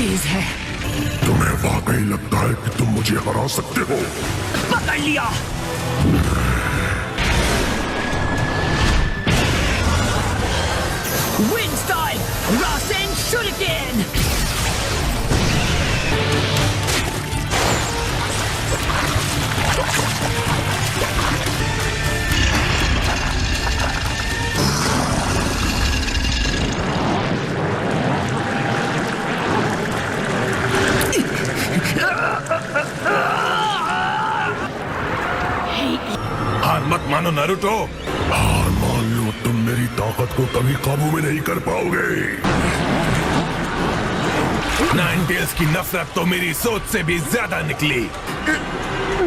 तेज है। तुम्हें वाकई लगता है कि तुम मुझे हरा सकते हो? पकड़ लिया। Wind style, Rasen Shuriken. हार मत मानो नारुतो। हार मान लो, तुम मेरी ताकत को कभी काबू में नहीं कर पाओगे। नाइन टेल्स की नफरत तो मेरी सोच से भी ज्यादा निकली।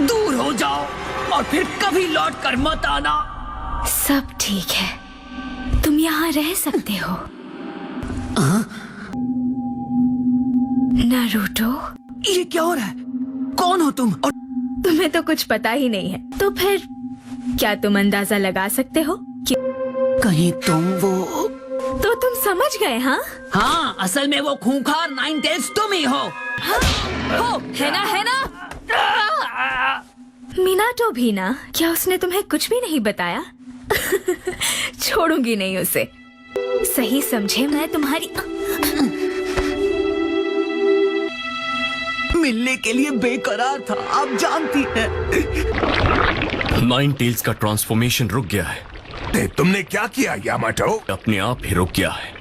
दूर हो जाओ और फिर कभी लौट कर मत आना। सब ठीक है, तुम यहाँ रह सकते हो। नारुतो, ये क्या हो रहा है? कौन हो तुम? और तुम्हें तो कुछ पता ही नहीं है, तो फिर क्या तुम अंदाजा लगा सकते हो कि कहीं तुम वो? तो तुम समझ गए? हाँ हाँ, असल में वो खूंखार नाइन टेल्स तुम ही हो। हाँ, हो है ना, है ना? मिनाटो भी ना? क्या उसने तुम्हें कुछ भी नहीं बताया? छोड़ूंगी नहीं उसे। सही समझे, मैं तुम्हारी मिलने के लिए बेकरार था, आप जानती है। नाइन टेल्स का ट्रांसफॉर्मेशन रुक गया है। तुमने क्या किया यामाटो? अपने आप ही रुक गया है।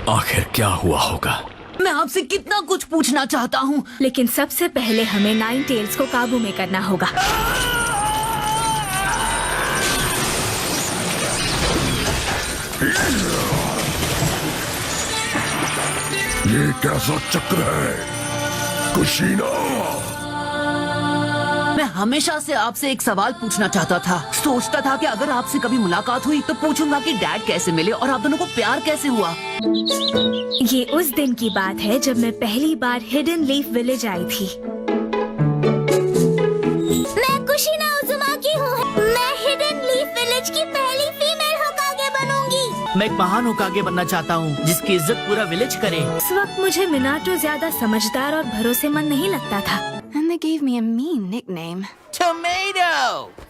आखिर क्या हुआ होगा? मैं आपसे कितना कुछ पूछना चाहता हूँ, लेकिन सबसे पहले हमें नाइन टेल्स को काबू में करना होगा। ये कैसा चक्र है कुशीना? मैं हमेशा से आपसे एक सवाल पूछना चाहता था। सोचता था कि अगर आपसे कभी मुलाकात हुई तो पूछूंगा कि डैड कैसे मिले और आप दोनों को प्यार कैसे हुआ। ये उस दिन की बात है जब मैं पहली बार हिडन लीफ विलेज आई थी। मैं कुशीना उजुमाकी हूँ। मैं हिडन लीफ विलेज की पहली फीमेल होकागे बनूंगी। मैं एक महान होकागे बनना चाहता हूँ जिसकी इज्जत पूरा विलेज करे। उस वक्त मुझे मिनाटो ज्यादा समझदार और भरोसेमंद नहीं लगता था। And they gave me a mean nickname. Tomato!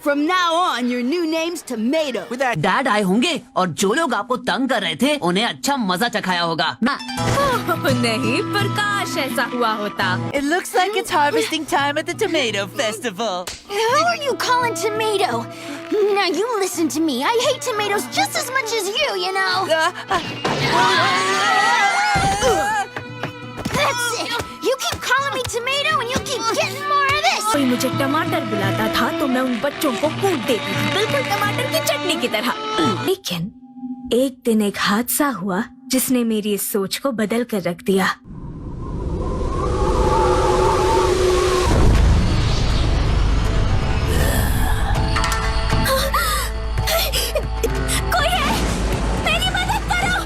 From now on, your new name's Tomato. With that dad आए होंगे और जो लोग आपको तंग कर रहे थे उन्हें अच्छा मजा चखाया होगा। नहीं, पर काश ऐसा हुआ होता। It looks like it's harvesting time at the Tomato Festival. Who are you calling Tomato? Now you listen to me. I hate tomatoes just as much as you know. That's it. You keep calling me Tomato and you keep getting more of this. कोई मुझे टमाटर बुलाता था तो मैं उन बच्चों को कूट देती थी, बिल्कुल टमाटर की चटनी की तरह। लेकिन एक दिन एक हादसा हुआ जिसने मेरी इस सोच को बदल कर रख दिया। कोई है? मेरी मदद करो।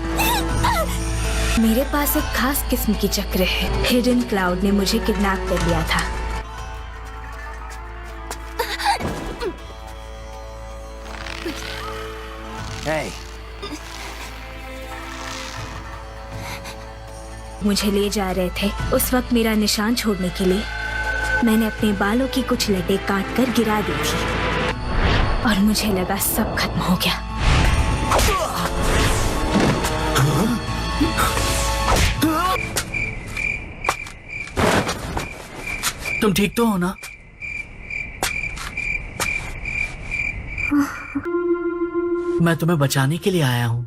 मेरे पास एक खास किस्म की चक्र है। हिडन क्लाउड ने मुझे किडनैप कर लिया था। Hey. मुझे ले जा रहे थे उस वक्त मेरा निशान छोड़ने के लिए। मैंने अपने बालों की कुछ लटें काट कर गिरा दी थी और मुझे लगा सब खत्म हो गया। तुम ठीक तो हो ना? मैं तुम्हें बचाने के लिए आया हूँ।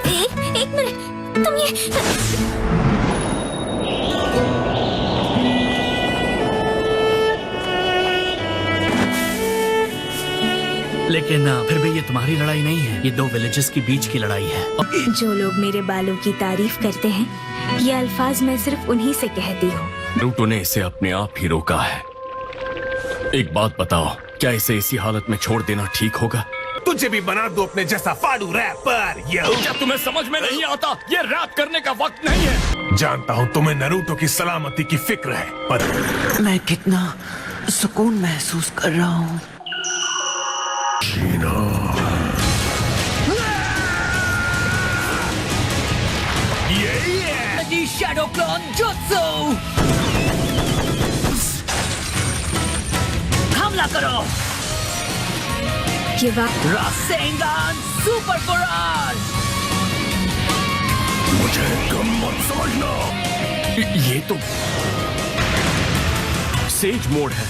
एक मिनट, तुम ये लेकिन फिर भी ये तुम्हारी लड़ाई नहीं है, ये दो विलेजेस के बीच की लड़ाई है। जो लोग मेरे बालों की तारीफ करते हैं, ये अल्फाज मैं सिर्फ उन्हीं से कहती हूँ। रूटो ने इसे अपने आप ही रोका है। एक बात बताओ, क्या इसे इसी हालत में छोड़ देना ठीक होगा? तुझे भी बना दो अपने जैसा फाड़ू रैपर। क्या तुम्हें समझ में नहीं आता? ये रैप करने का वक्त नहीं है। जानता हूँ तुम्हें नारुतो की सलामती की फिक्र है, पर मैं कितना सुकून महसूस कर रहा हूँ। Sheena, Holi shadow clone jutsu. हमला करो। ये वक्त रासेंगान सुपर बराज। मुझे कम मत समझना। ये तो सेज मोड है।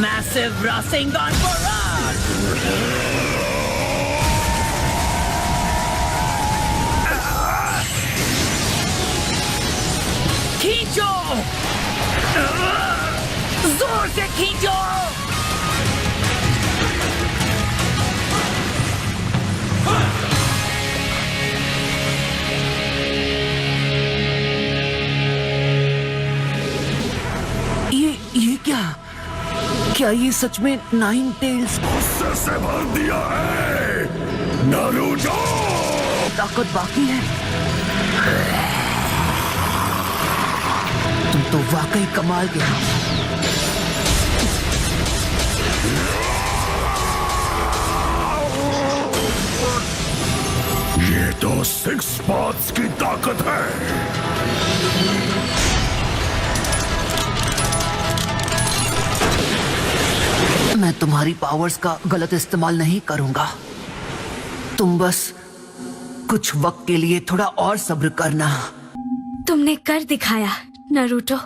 Massive Rasengan barrage. खींचो, जोर से खींचो। ये क्या ये सच में नाइन टेल्स गुस्से से भर दिया है नारुतो। ताकत बाकी है? तुम तो वाकई कमाल के हो। ये तो सिक्स पाथ्स की ताकत है। मैं तुम्हारी पावर्स का गलत इस्तेमाल नहीं करूंगा। तुम बस कुछ वक्त के लिए थोड़ा और सब्र करना। तुमने कर दिखाया नारुतो।